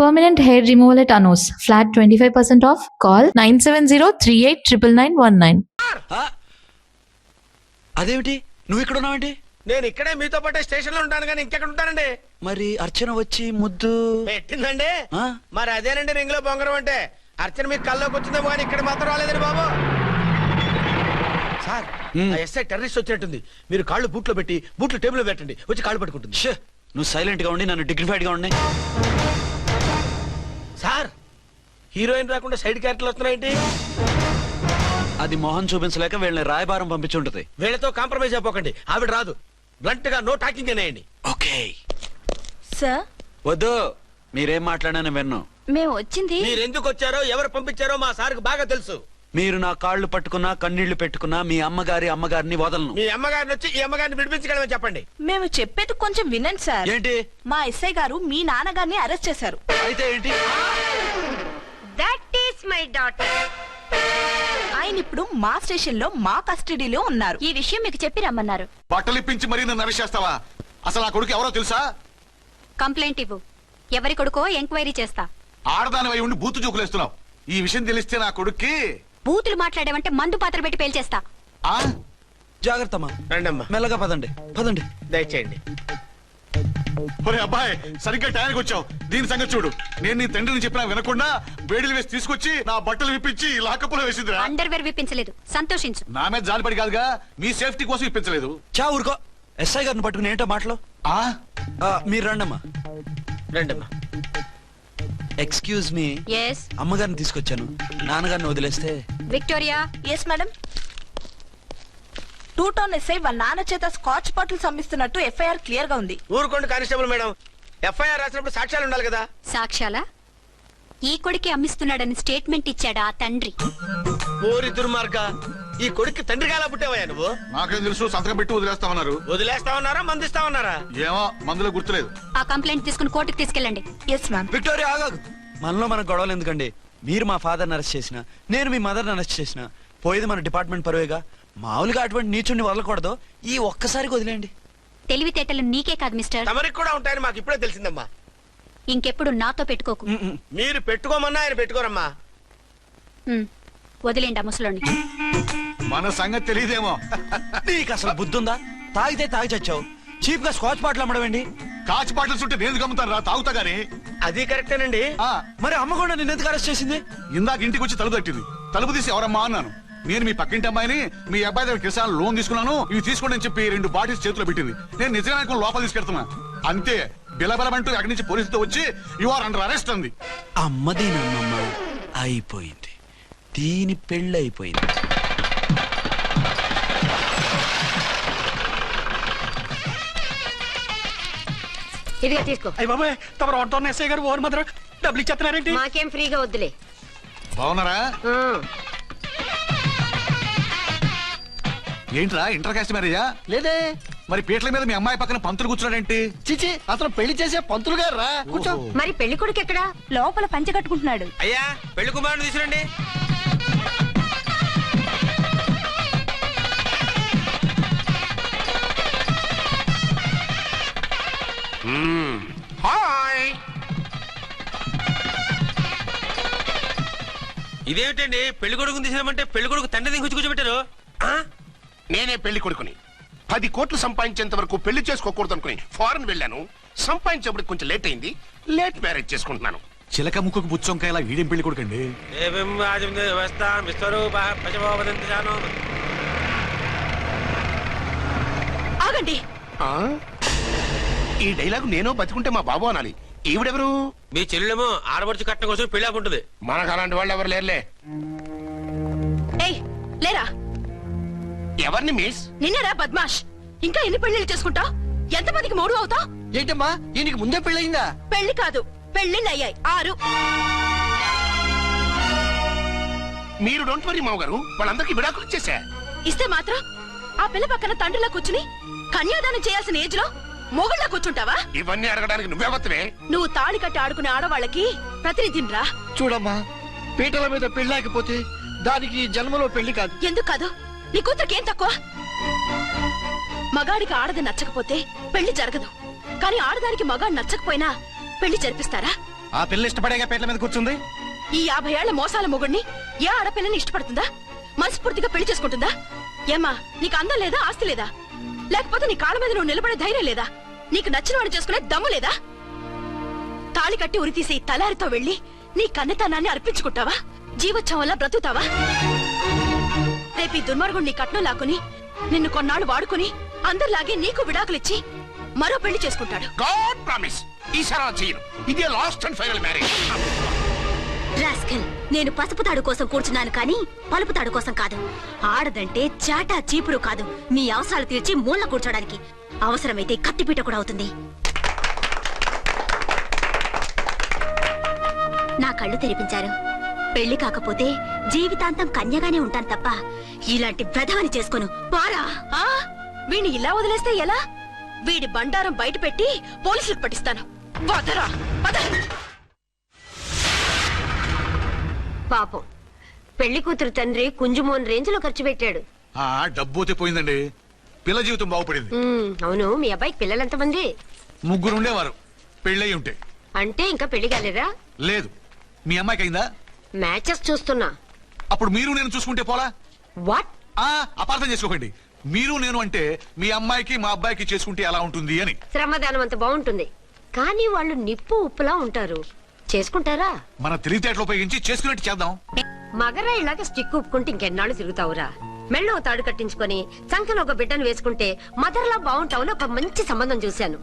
Permanent hair removal at Anos. Flat 25% off. Call 970-389919. అదేమిటి నువ్వు ఇక్కడ ఉన్నావేంటి? నేను ఇక్కడే మీతో పాటే స్టేషన్ లో ఉంటాను కానీ ఇంకెక్కడ ఉంటానండి. మరి అర్చన వచ్చి ముద్దు పెట్టిందండి. ఆ? మరి అదేనండి రింగ్ లో బొంగరం అంటే. అర్చన మీకు కల్లోకి వచ్చిందేమో కానీ ఇక్కడ మాత్రం రాలేదండి బాబు. సార్ ఎస్ఐ టెర్రరిస్ట్ వచ్చినట్టుంది. మీరు కాళ్ళు బూట్లో పెట్టి బూట్లు టేబుల్ లో పెట్టండి, వచ్చి కాళ్ళు పట్టుకుంటుంది. షే, నువ్వు సైలెంట్ గా ఉండి నన్ను డిగ్నిఫైడ్ గా ఉండి. సార్ హీరోయిన్ రాకుండా సైడ్ క్యారెక్టర్లు వస్తున్నాయేంటి? అది మొహం చూపించలేక వీళ్ళని రాయబారం పంపించుంటది. వీళ్ళతో కాంప్రమైజ్ అయిపోకండి, ఆవిడ రాదు. బ్లంట్ గా నో టాకింగ్ అనేయండి. ఓకే సార్ వద్దు, మీరేం మాట్లాడానని విన్ను. మేము వచ్చింది మీరు ఎందుకు వచ్చారో ఎవరు పంపించారో మా సార్కు బాగా తెలుసు. మీరు నా కాళ్ళు పట్టుకున్నా కన్నీళ్లు పెట్టుకున్నా మీ అమ్మగారిని వదలను. మీ అమ్మగారిని వచ్చి ఈ అమ్మగారిని విడిపించగలమని చెప్పండి. మేము చెప్పేది కొంచెం వినండి సార్. ఏంటి? మా ఎస్ఐ గారు మీ నాన్నగారిని అరెస్ట్ చేశారు. అయితే ఏంటి? That is my daughter. ఆయన ఇప్పుడు మా స్టేషన్ లో మా కస్టడీలో ఉన్నారు. ఈ విషయం మీకు చెప్పి రమ్మన్నారు. బట్టలిప్పించి మరీ నన్ను అరెస్ట్ చేస్తావా? అసలు ఆ కొడుకు ఎవరో తెలుసా? కంప్లైంట్ ఇవ్వు. ఎవరి కొడుకో ఎంక్వైరీ చేస్తా. ఆడదానివై ఉండి బూతు జోకులేస్తున్నావు. ఈ విషయం తెలిస్తే నా కొడుక్కి బూతులు మాట్లాడేవంటే మందు పాత్ర పెట్టి పేల్చేస్తా. ఆ జాగ్రత్తమ్మా, రండమ్మా, మెల్లగా పదండి పదండి. దయచేయండి. ఒరే అబ్బాయి, సరిగ్గా టైంకి వచ్చావు. దీని సంగతి చూడు. నేను నీ తండ్రిని చెప్పినా వినకుండా వేడిలు వేసి తీసుకొచ్చి నా బట్టలు విప్పించి లాకప్పులో వేసిందిరా. అండర్వేర్ విప్పించలేదు, సంతోషించు. నా మీద జాలిపడి కాదుగా, మీ సేఫ్టీ కోసం ఇప్పించలేదు. చా ఊరుకో. ఎస్ఐ గారిని పట్టుకుని ఏంటో మాటలు. ఆ మీరు రండమ్మా. రండమ్మా. Excuse me. ఎస్ అమ్మగారిని తీసుకొచ్చాను. నాన్నగారిని వదిలేస్తే. Victoria. Yes madam. 2 town SI వాళ్ళ నాన్న చేత స్కాచ్ బాటిల్స్ అమ్మిస్తున్నట్టు ఎఫ్ఐఆర్ క్లియర్ గా ఉంది. ఊరుకోండి కానిస్టేబుల్ మేడం. ఎఫ్ఐఆర్ రాసినప్పుడు సాక్ష్యాలు ఉండాలి కదా. సాక్ష్యాలా? ఈ కొడుకే అమ్మిస్తున్నాడని స్టేట్మెంట్ ఇచ్చాడా ఆ తండ్రి? ఓరి దుర్మార్గ, ఈ కొడుక్కి తండ్రిగా ఎలా పుట్టావయ్యా నువ్వు? నాకేం తెలుసు, సంతకం పెట్టి వదిలేస్తామన్నారు. వదిలేస్తామన్నారా మందిస్తామన్నారా? ఏమో, మందులో గుర్తులేదు. ఆ కంప్లైంట్ తీసుకుని కోర్టుకు తీసుకెళ్ళండి. Yes ma'am. విక్టోరియా ఆగాగు. మనలో మన గొడవలు ఎందుకండి? మీరు మా ఫాదర్ని అరెస్ట్ చేసిన, నేను మీ మదర్ని అరెస్ట్ చేసిన, పోయేది మన డిపార్ట్మెంట్ పరువేగా. మామూలుగా అటువంటి నీచుని వదలకూడదు. ఈ ఒక్కసారికి వదిలేండి. తెలివితేటలు నీకే కాదు మిస్టర్, తమరికి కూడా ఉంటాయని మాకు ఇప్పుడే తెలిసిందమ్మా. ఇంకెప్పుడు నాతో పెట్టుకోకు. మీరు పెట్టుకోమన్నా ఆయన పెట్టుకోరమ్మా. వదిలేండి ఆ ముసలోని. మన సంగతి తెలియదేమో. నీకు అసలు బుద్ధుందా? తాగితే తాగి చచ్చావు. చీప్ గా స్కాచ్ బాటిల్ అమ్మడమేండి. కాచి బాటలు ఉంటే నేను గమ్ముతాను రా, తాగుతా గానీ. అది కరెక్టేనండి. మరి అమ్మ కూడా నిన్ను ఎందుకు అరెస్ట్ చేసింది? ఇందాక ఇంటికి వచ్చి తలుపు తట్టింది. తలుపు తీసి ఎవరమ్మా అన్నాను. నేను మీ పక్కింటి అమ్మాయిని, మీ అబ్బాయి దగ్గర కిసాన్ లోన్ తీసుకున్నాను, ఇవి తీసుకోండి అని చెప్పి 2 బాటిల్స్ చేతిలో పెట్టింది. నేను నిజంగా లోపల తీసుకెళ్తున్నా. అంతే, బిలబలమంటూ అక్కడి నుంచి పోలీసుతో వచ్చి యు ఆర్ అండర్ అరెస్ట్ అంది. అమ్మదీనమ్మమ్మ అయిపోయింది. దీని పెళ్ళి అయిపోయింది. ఇదిగా తీసుకో. అయ్య బాబాయ్, తమరు ఆటో ఎస్ఐ గారు ఓవర్ మాత్రం డబ్బులు ఇచ్చేస్తున్నారేంటి? మాకేం ఫ్రీగా వద్దులే. బాగున్నారా? ఏంట్రా ఇంటర్ కాస్ట్ మ్యారేజా? లేదే. మరి పీటల మీద మీ అమ్మాయి పక్కన పంతులు కూర్చున్నాడేంటి? చిచి, అతను పెళ్లి చేసే పంతులు గారు రా. కూర్చో. మరి పెళ్లి కొడుకు ఎక్కడా? లోపల పంచె కట్టుకుంటున్నాడు. అయ్యా, పెళ్లి కుమారుని తీసుకురండి. హాయ్. ఇదేమిటండి, పెళ్లి కొడుకుని తీసినామంటే పెళ్లి కొడుకు తండ్రిని కూర్చోబెట్టారు. నేనే పెళ్లి కొడుకుని 10 కోట్లు సంపాదించేంత వరకు పెళ్లి చేసుకోకూడదు అనుకుని ఫారెన్ వెళ్ళాను. సంపాదించేప్పుడు కొంచెం లేట్ అయింది. లేట్ మ్యారేజ్ చేసుకుంటున్నాను. చిలక ముక్కుకు బుచ్చొంకాయలా వీడేం పెళ్లి కొడుకండి? ఆగండి. ఈ డైలాగ్ నేను బతికుంటే మా బాబు అనాలి. ఈవిడెవరు? మీ చెల్లెమో ఆడబడుచు కట్నం కోసం పెళ్లి ఆపుంటది. మనకు అలాంటి వాళ్ళు ఎవరు లేరులే. ఏయ్ లేరా. ఎవరిని మిస్? నిన్నరా బద్మాష్. ఇంకా ఎన్ని పెళ్లిళ్ళు చేసుకుంటా? ఎంతమందికి మూడు అవుతా? ఏంటమ్మా, ఈయనకి ముందే పెళ్ళయిందా? పెళ్లి కాదు, పెళ్లిళ్ళు అయ్యాయి 6. మీరు డోంట్ వరీ మావ గారు, వాళ్ళందరికీ విడాకులు ఇచ్చేసా. ఇస్తే మాత్రం ఆ పిల్ల పక్కన తండ్రిలా కూర్చుని కన్యాదానం చేయాల్సిన ఏజ్ లో మొగుళ్ళ కూర్చుంటావా? ఇవన్నీ అడగడానికి నువ్వెవత్తవే? నువ్వు తాళి కట్టి ఆడుకునే ఆడవాళ్ళకి ప్రతినిధిరా. చూడమ్మా, పీటల మీద పెళ్ళాకపోతే దానికి జన్మలో పెళ్లి కాదు. ఎందుకు కాదు? నీ కూతురికేం తక్కువ? మగాడికి ఆడది నచ్చకపోతే పెళ్లి జరగదు. కానీ ఆడదానికి మగాడు నచ్చకపోయినా పెళ్లి జరిపిస్తారా? ఆ పిల్ల ఇష్టపడేగా పీటల మీద కూర్చుంది. ఈ 50 ఏళ్ల మోసాల మొగుడిని ఏ ఆడపిల్లని ఇష్టపడుతుందా? మనస్ఫూర్తిగా పెళ్లి చేసుకుంటుందా? ఏమ్మా, నీకు అందం లేదా, ఆస్తి లేదా? లేకపోతే నీ కాళ్ళ మీద నువ్వు నిలబడే ధైర్యం లేదా? నీకు నచ్చిన వాడు చేసుకునే దమ్ము లేదా? తాళి కట్టి ఉరితీసే ఈ తలారితో వెళ్లి నీ కన్నెతనాన్ని అర్పించుకుంటావా? జీవోత్సవంలా బ్రతుకుతావా? రేపు ఈ దుర్మార్గుడు నీ కట్నం లాక్కుని నిన్ను కొన్నాళ్ళు వాడుకుని అందరిలాగే నీకు విడాకులిచ్చి మరో పెళ్లి చేసుకుంటాడు. గాడ్ ప్రామిస్ ఈసారి అలా చేయను. ఇదే last and final marriage. Rascal, నేను పసుపు తాడు కోసం కూర్చున్నాను కానీ పలుపు తాడు కోసం కాదు. ఆడదంటే చాటా చీపురు కాదు, నీ అవసరాలు తీర్చి మూల కూర్చోడానికి. అవసరమైతే కత్తిపీట కూడా అవుతుంది. నా కళ్ళు తెరిపించారు. పెళ్లి కాకపోతే జీవితాంతం కన్యగానే ఉంటాను తప్ప ఇలాంటి ప్రధాని చేసుకోను. పారా! వీణ్ణి ఇలా వదిలేస్తే ఎలా? వీడి బండారం బయట పెట్టి పోలీసులకు పట్టిస్తాను. వదరా, వద. పాపం పెళ్లి కూతురు తండ్రి కుంజుమోన్ రేంజ్ లో ఖర్చు పెట్టాడు. ఆ డబ్బు అయితే పోయిందండి, పిల్ల జీవితం బాగుపడింది. అవును, మీ అబ్బాయికి పిల్లలు ఎంతమంది? 3 ఉండేవారు, పెళ్ళయి ఉంటే. అంటే ఇంకా పెళ్లి కాలేదా? లేదు. మీ అమ్మాయికి అయిందా? మ్యాచెస్ చూస్తున్నా. అప్పుడు మీరు నేను చూసుకుంటే పోలా? వాట్? అపార్థం చేసుకోకండి. మీరు నేను అంటే మీ అమ్మాయికి మా అబ్బాయికి చేసుకుంటే ఎలా ఉంటుంది అని. శ్రమదానం అంత బాగుంటుంది, కానీ వాళ్ళు నిప్పు ఉప్పులా ఉంటారు. చేసుకుంటారా? మన తెలివితేటలు ఉపయోగించి చేసుకున్నట్టు చేద్దాం. మగరా ఇలాగ స్టిక్ ఉప్పుకుంటే ఇంకెన్నాళ్ళు తిరుగుతావురా? మెళ్ళో తాడు కట్టించుకొని సంఖ్యలో ఒక బిడ్డను వేసుకుంటే మదర్లా బాగుంటావుని ఒక మంచి సంబంధం చూశాను.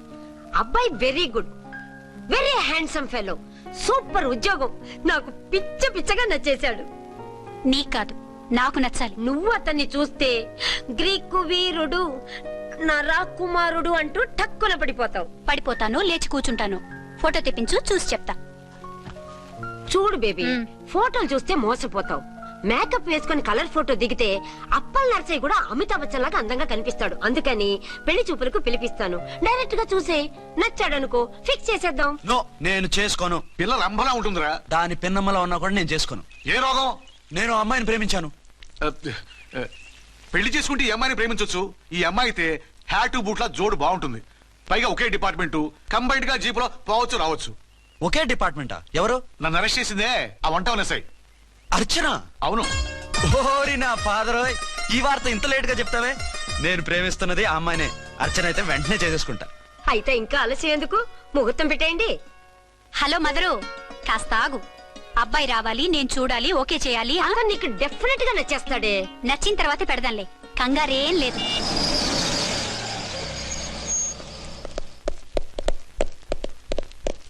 అబ్బాయి very good, very handsome fellow, super ఉద్యోగం. నాకు పిచ్చగా నచ్చేశాడు. నీకు కాదు, నాకు నచ్చాలి. నువ్వు అతన్ని చూస్తే గ్రీకు వీరుడు, నా రాకుమారుడు అంటూ టక్కున పడిపోతావు. పడిపోతాను, లేచి కూర్చుంటాను. ఫోటో తెప్పించు, చూసి చెప్తా. చూడు బేబీ, ఫోటోలు చూస్తే మోసపోతావు. మేకప్ వేసుకుని కలర్ ఫోటో దిగితే అప్పల్ నర్సయ్య కూడా అమితాబ్ బచ్చన్ లాగా అందంగా కనిపిస్తాడు. అందుకని పెళ్లి చూపులకు పిలిపిస్తాను. డైరెక్ట్ గా చూసే నచ్చాడనుకో, ఫిక్స్ చేసేద్దాం. నో, నేను చేసుకోను. పిల్ల రంభలా ఉంటుందిరా. దాని పిన్నమ్మలా ఉన్నా కూడా నేను చేసుకోను. ఏ రోగం? నేను ఆ అమ్మాయిని ప్రేమించాను. పెళ్లి చేసుకుంటే ఈ అమ్మాయిని ప్రేమించొచ్చు. ఈ అమ్మాయి అయితే హ్యాటు బూట్ల జోడు బాగుంటుంది. పైగా ఒకే డిపార్ట్మెంట్, కంబైన్డ్ గా జీపులో పోవచ్చు రావచ్చు. ఒకే డిపార్ట్మెంటా? ఎవరు? నన్ను అరెస్ట్ చేసిందే ఆ వంట ఎస్ఐ. అర్చన? అవును. ఓరి నా ఫాదర్, ఈ వార్త ఇంత లేట్ గా చెప్తావే. నేను ప్రేమిస్తున్నది ఆ అమ్మాయినే. అర్చన అయితే వెంటనే చేసేసుకుంటా. అయితే ఇంకా ఆలస్యం ఎందుకు, ముహూర్తం పెట్టేయండి. హలో మదరు, కాస్త ఆగు. అబ్బాయి రావాలి, నేను చూడాలి, ఓకే చేయాలి. అతను నీకు డెఫినెట్ గా నచ్చేస్తాడే. నచ్చిన తర్వాత పెడదాంలే, కంగారేం లేదు.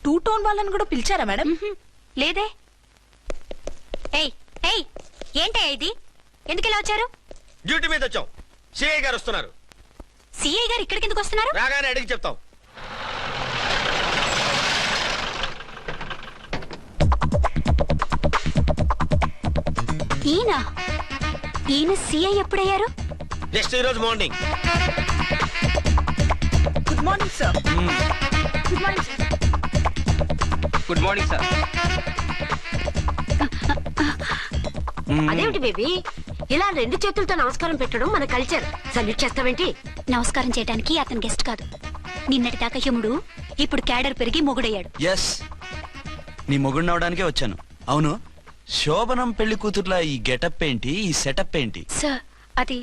టూ టోన్ వాళ్ళని కూడా పిలిచారా మేడం? లేదే. ఏయ్ ఏయ్, ఏంటయ్యా ఇది? ఎందుకు ఇలా వచ్చారు? డ్యూటీ మీద వచ్చాం. సిఐ గారు వస్తున్నారు. సిఐ గారు ఇక్కడికి ఎందుకు వస్తున్నారు? రాగానే అడిగి చెప్తాం. ఈయన సిఐ ఎప్పుడయ్యారు? నెక్స్ట్ ఈ రోజు morning. Good morning sir. Good morning sir. Good morning sir. అదేమిటి బేబీ, ఇలా 2 చేతులతో నమస్కారం పెట్టడం మన కల్చర్. సల్యూట్ చేస్తావేంటి? నమస్కారం చేయడానికి అతను గెస్ట్ కాదు. నిన్నటి దాకా యముడు, ఇప్పుడు క్యాడర్ పెరిగి మొగుడయ్యాడు. ఎస్, నీ మొగుడిని అవడానికే వచ్చాను. అవును, శోభనం పెళ్లి కూతుర్లా ఈ గెటప్ ఏంటి, ఈ సెటప్ ఏంటి? సార్, అది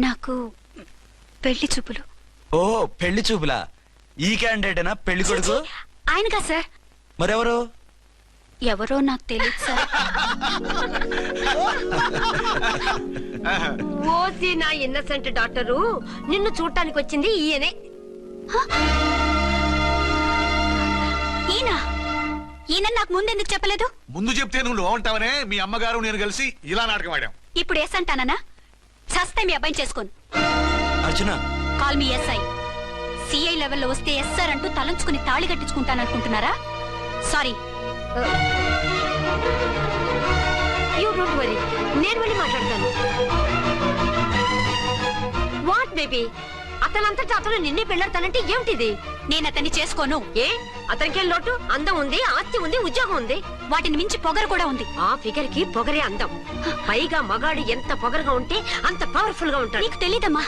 నాకు పెళ్లి చూపులు. ఓ, పెళ్లి చూపులా? ఈ క్యాండిడేటేనా పెళ్లి కొడుకు? ఆయనగా సార్. మరెవరు? ఎవరో నాకు తెలియదు సార్. ఓసి నా ఇన్నసెంట్ డాక్టరు, నిన్ను చూడటానికి వచ్చింది ఈయనే. ఈయన నాకు ముందెందుకు చెప్పలేదు? ముందు చెప్తే నువ్వు బాగుంటావనే మీ అమ్మగారు నేను కలిసి ఇలా నాటకం ఆడాం. ఇప్పుడు ఎస్ అంటానా? సస్తే మీ అబ్బాయిని చేసుకోను. అర్చన, కాల్ మీ ఎస్ఐ. సిఐ లెవెల్లో వస్తే ఎస్ఆర్ అంటూ తలంచుకుని తాళి కట్టించుకుంటాననుకుంటున్నారా? సారీ. యూ డోంట్ వరీ, నేను వెళ్ళి మాట్లాడతాను. వాట్ బేబీ, అతనంతటా అతను నిన్నే పెళ్ళాడతానంటే ఏమిటిది? నేను అతన్ని చేసుకోను. ఏ, అతనికేం లోటు? అందం ఉంది, ఆస్తి ఉంది, ఉద్యోగం ఉంది. వాటిని మించి పొగరు కూడా ఉంది. ఆ ఫిగర్ కి పొగరే అందం. పైగా మగాడు ఎంత పొగరుగా ఉంటే అంత పవర్ఫుల్ గా ఉంటాడు. నీకు తెలీదమ్మా,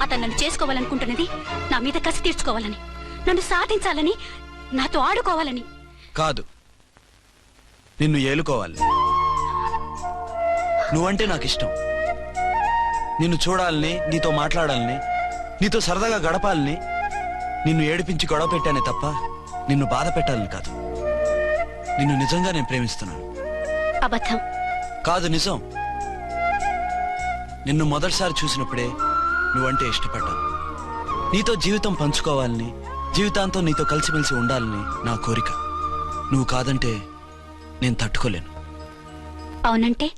అతను నన్ను చేసుకోవాలనుకుంటున్నది నా మీద కసి తీర్చుకోవాలని, నన్ను సాధించాలని, నాతో ఆడుకోవాలని. కాదు, నిన్ను ఏలుకోవాలి. నువ్వంటే నాకు ఇష్టం. నిన్ను చూడాలని, నీతో మాట్లాడాలని, నీతో సరదాగా గడపాలని, నిన్ను ఏడిపించి గొడవ పెట్టానే తప్ప నిన్ను బాధ పెట్టాలని కాదు. నిన్ను నిజంగా నేను ప్రేమిస్తున్నాను. అబద్ధం. కాదు, నిజం. నిన్ను మొదటిసారి చూసినప్పుడే నువ్వంటే ఇష్టపడ్డాను. నీతో జీవితం పంచుకోవాలని, జీవితాంతం నీతో కలిసిమెలిసి ఉండాలని నా కోరిక. నువ్వు కాదంటే నేను తట్టుకోలేను. అవునంటే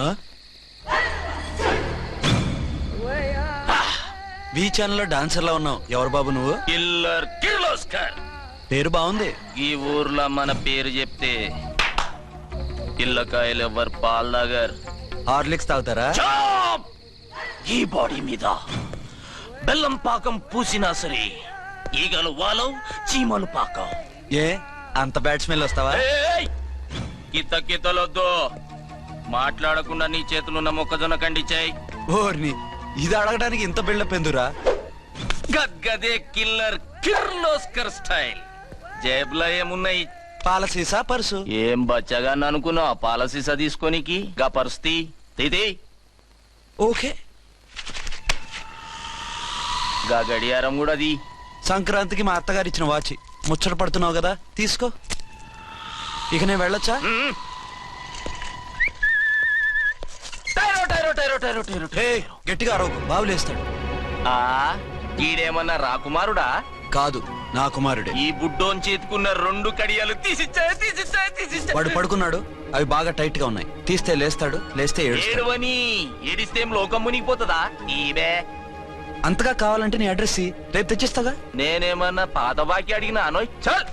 ఆ? వి ఛానల్లో డాన్సర్లా ఉన్నావు. ఎవరు బాబు నువ్వు? కిల్లర్ కిర్లోస్కర్. పేరు బాగుంది. ఈ ఊర్లో మన పేరు చెప్తే పిల్లకాయలు ఎవరు పాల్ దగ్గర హార్లిక్స్ తాగుతారా? ఈ బాడీ మీద బెల్లం పాకం పూసినా సరే ఈగలు వాలవు, చీమలు పాకం. ఏ అంత బ్యాడ్ స్మెల్ వస్తావా? కితలొద్దు. మాట్లాడకుండా నీ చేతులున్న మొక్కజొన్న కండిచాయి. ఓర్ని, ఇది అడగడానికి ఇంత బిల్డప్ ఎందురా? గద్గదే కిల్లర్ కిర్లోస్కర్ స్టైల్. జేబులో ఏమున్నాయి? పాల సీసా, పర్సు. ఏం బచ్చగా అనుకున్నావు? పాల సీసా తీసుకోనికి గా పరిస్థితి తీది. ఓకే. గా గడియారం కూడా అది. సంక్రాంతికి మా అత్తగారు ఇచ్చిన వాచి. ముచ్చట పడుతున్నావు కదా, తీసుకో. ఇక నేను వెళ్ళొచ్చా? గట్టిగా అరవకు, బావులేస్తాడు. ఈడేమన్నా రాకుమారుడా? కాదు, నా కుమారుడే. ఈ బుడ్డోన్ చేతుకున్న 2 కడియాలు తీసిచ్చా. వాడు పడుకున్నాడు, అవి బాగా టైట్ గా ఉన్నాయి. తీస్తే లేస్తాడు, లేస్తే ఏడుస్తాడు. ఏడువని ఏడిస్తే లోకం మునిగిపోతుందా? ఈబే అంతగా కావాలంటే నీ అడ్రస్ రేపు తెచ్చిస్తాగా. నేనేమన్నా పాత బాకి అడిగినా అనోయ్. చల్,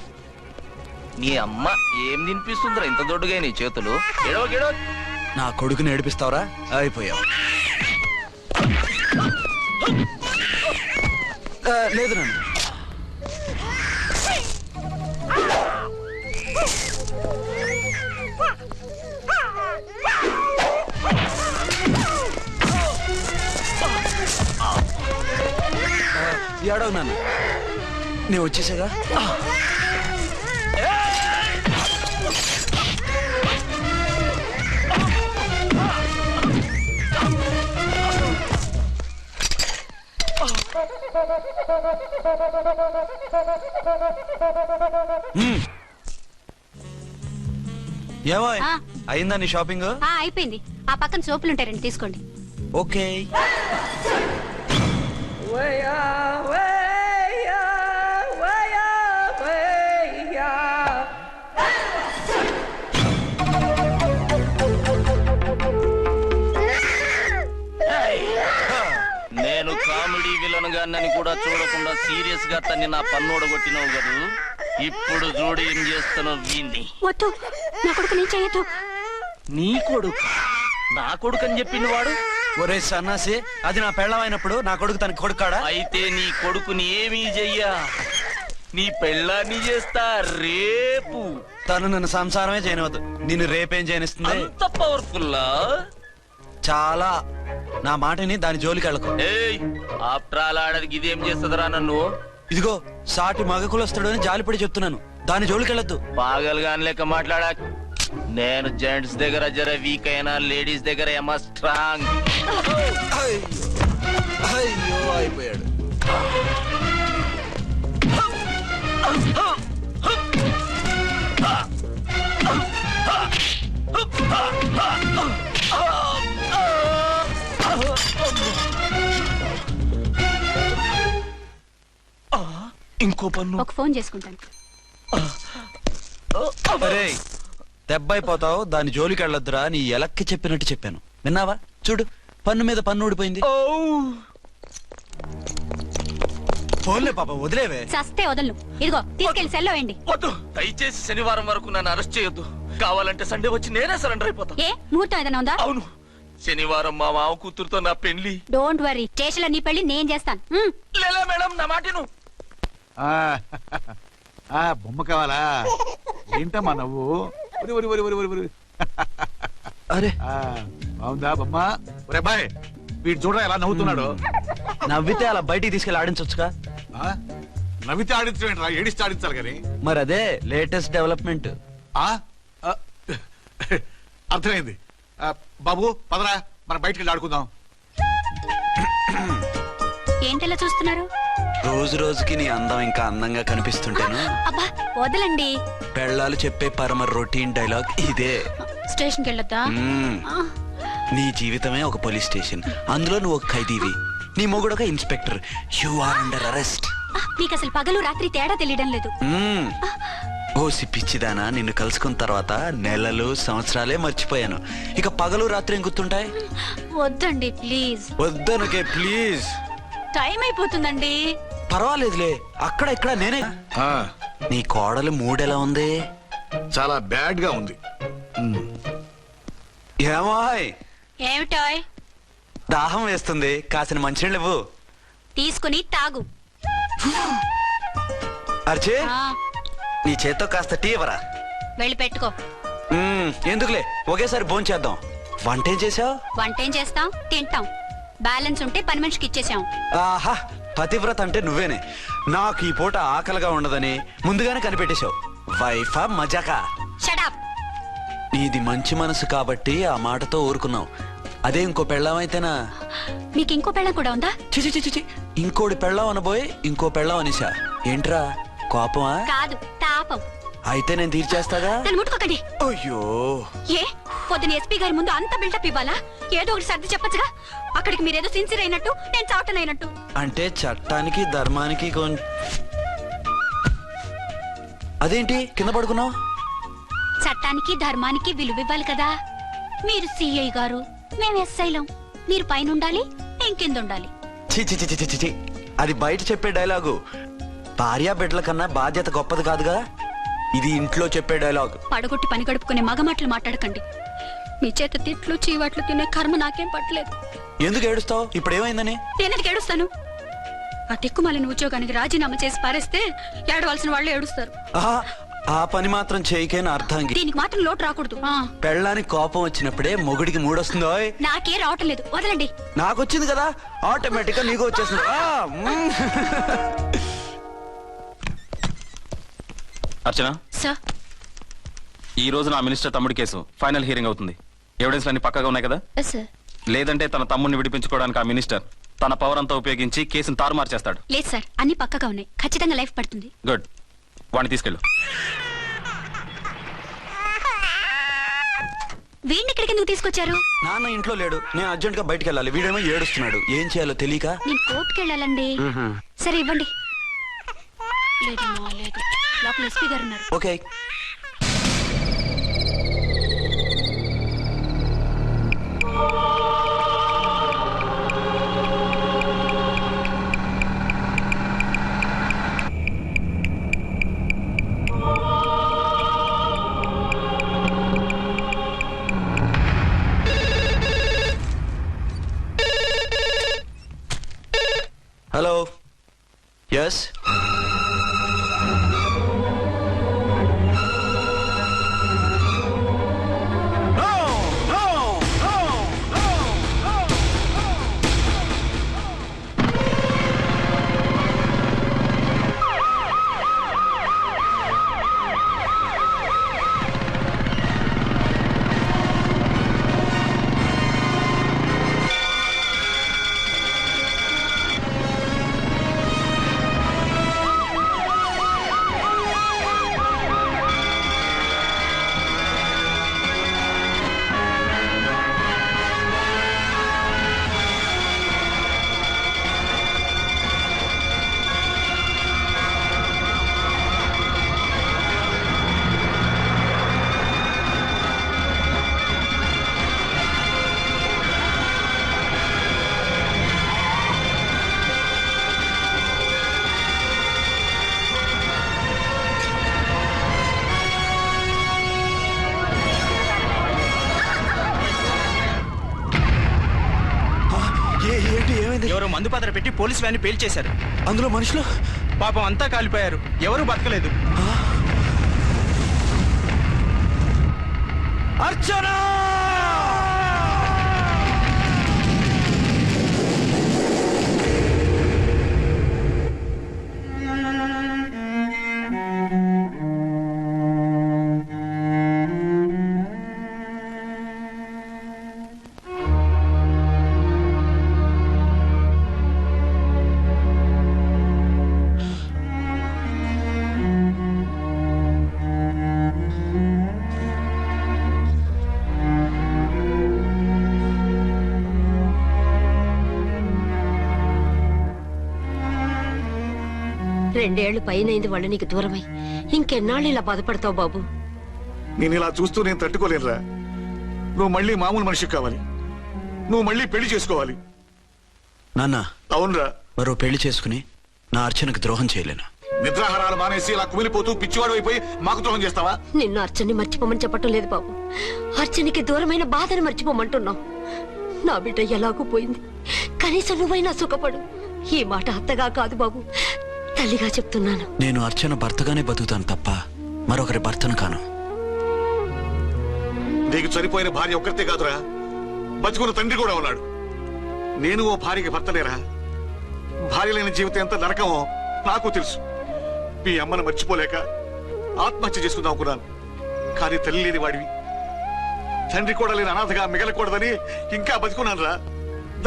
నీ అమ్మ ఏం తినిపిస్తుందిరా ఇంత దొడ్డుగా నీ చేతులు? గెడో నా కొడుకుని ఏడిపిస్తావరా? అయిపోయావు. లేదు నన్ను. ఏడవు నాన్న, నేను వచ్చేసాగా. ఏమో అయిందా నీ షాపింగ్? అయిపోయింది. ఆ పక్కన సోపులుంటాయి, రండి తీసుకోండి. ఓకే. నేను కామెడీ విలన్ గాన్నని కూడా చూడకుండా సీరియస్ గా తన్ని నా పన్నోడ కొట్టినావు కదూ. ఇప్పుడు చూడు ఏం చేస్తున్నావు వీణ్ణి. వద్దు, నా కొడుకు నేను చేయొద్దు. నీ కొడుకు? నా కొడుకు అని చెప్పింది వాడు. ఒరే సన్నాసి, అది నా పెళ్ళమైనప్పుడు నా కొడుకు తన కొడుకాడా? అయితే నీ కొడుకుని ఏమీ చెయ్యా, నీ పెళ్ళాన్ని చేస్తా రేపు. తను నన్ను సంసారమే చేయనవద్దు, నిన్ను రేపేం చేయనిస్తుంది? అంత పవర్ఫుల్లా? చాలా. నా మాటని దాని జోలికి వెళ్ళకు. ఆఫ్టర్ ఆల్ ఆడదికి ఇదేం చేస్తుందిరా నన్ను? ఇదిగో సాటి మగకులు వస్తాడు అని జాలిపడి చెప్తున్నాను, దాని జోలికి వెళ్ళొద్దు. పాగలుగాని లెక్క మాట్లాడా. నేను జెంట్స్ దగ్గర జర వీక్ అయినా లేడీస్ దగ్గర ఏమో స్ట్రాంగ్. అయ్యో అయిపోయాడు. పన్ను. ఒక ఫోన్ చేసుకుంటాను. అరే దెబ్బైపోతావు, దాని జోలికి వెళ్ళొద్దురా. నీ ఎలక్కి చెప్పినట్టు చెప్పాను, విన్నావా? చూడు, పన్ను మీద పన్ను ఊడిపోయింది. ఫోన్లే పాప, వదిలేవే. సస్తే వదలను. ఇదిగో తీసుకెళ్లి సెల్లో వేయండి. వద్దు, దయచేసి శనివారం వరకు నన్ను అరెస్ట్ చేయొద్దు. కావాలంటే సండే వచ్చి నేనే సరెండర్ అయిపోతా. ఏ ముహూర్తం ఏదైనా ఉందా? అవును, శనివారం మా మామ కూతురుతో నా పెళ్లి. డోంట్ వరీ, స్టేషన్ లో నీ పెళ్లి నేను చేస్తాను. లేలా మేడం, నా మాటను. బొమ్మ కావాలా? ఏంటమ్మా నవ్వు? అరే బాగుందా బొమ్మ? ఒరే బాయ్, వీడు చూడరా ఎలా నవ్వుతున్నాడు. నవ్వితే అలా బయటికి తీసుకెళ్ళి ఆడించొచ్చుగా. నవ్వితే ఆడించడం, ఏడిస్తే ఆడించాలి కానీ. మరి అదే లేటెస్ట్ డెవలప్మెంట్. అర్థమైంది. బాబు పదరా, మనం బయటికి వెళ్ళి ఆడుకుందాం. ఏంటలా చూస్తున్నారు? రోజు రోజుకి నీ అందం ఇంకా అందంగా కనిపిస్తుంటాను. అబ్బా వదలండి. పెళ్ళాలు చెప్పే పరమ రొటీన్ డైలాగ్ ఇదే. స్టేషన్కి వెళ్ళొద్దా? నీ జీవితమే ఒక పోలీస్ స్టేషన్, అందులో నువ్వు ఒక ఖైదీవి, నీ మొగుడు ఒక inspector. You are under arrest. మీకు అసలు పగలు రాత్రి తేడా తెలియడం లేదు. ఓ పిచ్చిదానా, నిన్ను కలుసుకున్న తర్వాత నెలలు సంవత్సరాలే మర్చిపోయాను. ఇక పగలు రాత్రి ఏం గుర్తుంటాయి? వద్దండి ప్లీజ్. వద్దనుకే ప్లీజ్. టైం అయిపోతుందండి. పర్వాలేదులే, అక్కడ ఇక్కడ నేనే. నీ కోడలు మూడెలా ఉంది? చాలా బ్యాడ్ గా ఉంది. ఏమాయ్? ఏమిటాయ్? దాహం వేస్తుంది, కాసిన మంచినీళ్ళు ఇవ్వు. తీసుకుని తాగు. అర్చే, నీ చేత్తో కాస్త టీ ఇవ్వరా. వెళ్ళి పెట్టుకో. ఎందుకులే, ఒకేసారి భోంచేద్దాం. వంటేం చేసావు? వంటేం చేస్తాం, తింటాం. బ్యాలెన్స్ ఉంటే పని మనిషికి ఇచ్చేసాం. ఆహా, పతివ్రత అంటే నువ్వేనే. నాకు ఈ పూట ఆకలిగా ఉండదని ముందుగానే కనిపెట్టేశావు. వైఫా మజాకా? Shut up. నీది మంచి మనసు కాబట్టి ఆ మాటతో ఊరుకున్నావు. అదే ఇంకో పెళ్ళాం అయితేనా? మీకు ఇంకో పెళ్ళం కూడా ఉందా? చిచి చిచి చి, ఇంకోటి పెళ్ళాం అనబోయి ఇంకో పెళ్ళాం అనేసా. ఏంట్రా కోపమా? కాదు, తాపం. అయితే నేను తీర్చేస్తాగా. నన్ను ముట్టుకోకండి. అయ్యో, ఏ పొద్దున ఎస్పీ గారి ముందు అంత బిల్డప్ ఇవ్వాలా? ఏదో ఒకటి సర్ది చెప్పచ్చుగా. అక్కడికి మీరేదో సిన్సియర్ అయినట్టు, నేను చావటం అయినట్టు. అంటే చట్టానికి ధర్మానికి అదేంటి కింద పడుకున్నావు? చట్టానికి ధర్మానికి విలువ ఇవ్వాలి కదా. మీరు సిఐ గారు, మేము ఎస్ఐలం. మీరు పైన ఉండాలి, నేను కింద ఉండాలి. చిచి చిచి చిచి చి, అది బయట చెప్పే డైలాగు. భార్యా బిడ్డల కన్నా బాధ్యత గొప్పది కాదుగా. ఇది ఇంట్లో చెప్పే డైలాగ్. పడగొట్టి పని గడుపుకునే మగమాటలు మాట్లాడకండి. మీ చేత తిట్లు చీవాట్లు తినే కర్మ నాకేం పట్టలేదు. ఎందుకు ఏడుస్తావు? ఇప్పుడు ఏమైందని? నేనెందుకు ఏడుస్తాను? ఆ తిక్కుమాలిన ఉద్యోగానికి రాజీనామా చేసి పారేస్తే ఏడవలసిన వాళ్ళు ఏడుస్తారు. ఆ పని మాత్రం చేయకేన అర్థంగి. దీనికి మాత్రం లోటు రాకూడదు. పెళ్ళానికి కోపం వచ్చినప్పుడే మొగుడికి మూడొస్తుందో. నాకే రావటం లేదు, వదలండి. నాకు వచ్చింది కదా, ఆటోమేటిక్ గా నీకు వచ్చేసింది. అర్చన సార్, ఈ రోజు నా మినిస్టర్ తమ్ముడి కేసు ఫైనల్ హియరింగ్ అవుతుంది. ఎవిడెన్స్ అన్ని పక్కగా ఉన్నాయి కదా? సార్. లేదంటే తన తమ్ముడిని విడిపించుకోవడానికి ఆ మినిస్టర్ తన పవర్ అంతా ఉపయోగించి కేసును తారుమారు చేస్తాడు. లేదు సార్, అన్ని పక్కగా ఉన్నాయి. ఖచ్చితంగా లైఫ్ పడుతుంది. గుడ్, వాడిని తీసుకెళ్ళు. వీడిని ఇక్కడికి ఎందుకు తీసుకొచ్చారు? నాన్న ఇంట్లో లేడు, నేను అర్జెంట్ గా బయటకు వెళ్ళాలి. వీడేమో ఏడుస్తున్నాడు, ఏం చేయాలో తెలియక. నేను కోర్టుకి వెళ్ళాలండి. సరే ఇవ్వండి. లేదు లేదు, లోపల ఎస్పీ గారు ఉన్నారు. ఓకే. Hello, yes. గాలిపాత్ర పెట్టి పోలీస్ వ్యాన్ పేల్చేశారు. అందులో మనుషులు పాపం అంతా కాలిపోయారు, ఎవరు బతకలేదు. అర్చనా! రెండేళ్లు పైనైంది వాళ్ళు నీకు దూరమై. ఇంకెన్నాళ్ళు ఇలా బాధపడతావు బాబు? నేను ఇలా చూస్తూ నేను తట్టుకోలేనురా. నువ్వు మళ్ళీ మామూలు మనిషి కావాలి. నువ్వు మళ్ళీ పెళ్లి చేసుకోవాలి. నాన్న, అవునరా. మరో పెళ్లి చేసుకుని నా అర్చనకు ద్రోహం చేయలేను. నిద్రాహారాలు మానేసి ఇలా కుమిలిపోతూ పిచ్చివాడు అయిపోయి మాకు ద్రోహం చేస్తావా? నిన్ను అర్చన్ని మర్చిపోమని చెప్పటం లేదు బాబు. అర్చనికి దూరమైన బాధని మర్చిపోమంటున్నావు. నా బిడ్డ ఎలాగూ పోయింది, కనీసం నువ్వైనా సుఖపడు. ఈ మాట అత్తగా కాదు బాబు, తల్లిగా చెప్తున్నాను. నేను అర్చన భర్తగానే బతుకుతాను తప్ప మరొకరి భర్తను కాను. నీకు చనిపోయిన భార్య ఒక్కరితే కాదురా, బతుకున్న తండ్రి కూడా ఉన్నాడు. నేను ఓ భార్యకి భర్తనేరా. భార్య లేని జీవితం ఎంత నరకమో నాకు తెలుసు. మీ అమ్మను మర్చిపోలేక ఆత్మహత్య చేసుకుందాం అనుకున్నాను. కానీ తల్లి లేని వాడివి, తండ్రి కూడా లేని అనాథగా మిగలకూడదని ఇంకా బతుకున్నాను రా.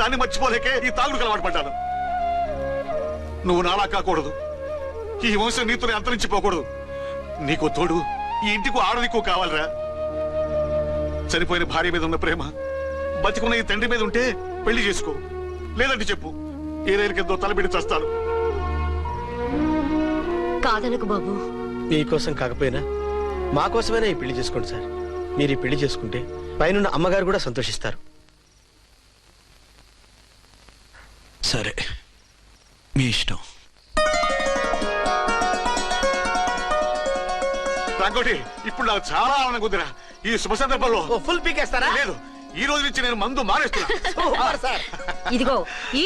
దాన్ని మర్చిపోలేకే ఈ తాగుడుకు అలవాటు పడ్డాను. నువ్వు నాలా కాకూడదు, ఈ వంశం నీతోనే అంతరించిపోకూడదు. నీకు తోడు ఈ ఇంటికి ఆడదికు కావాలిరా. చనిపోయిన భార్య మీద ఉన్న ప్రేమ బతికున్న ఈ తండ్రి మీద ఉంటే పెళ్లి చేసుకో. లేదంటే చెప్పు, ఏ రైలు కిందో తలబిడి చస్తాను. కాదనకు బాబు. మీకోసం కాకపోయినా మా కోసమైనా ఈ పెళ్లి చేసుకోండి సార్. మీరు ఈ పెళ్లి చేసుకుంటే పైన అమ్మగారు కూడా సంతోషిస్తారు. సరే, మీ ఇష్టం. రంగోటి, ఇప్పుడు నాకు చాలా ఆనందంగా ఉందిరా. ఈ శుభ సందర్భంలో ఫుల్ పీకేస్తారా? లేదు, ఈ రోజు నుంచి నేను మందు మానేస్తున్నా. ఇదిగో ఈ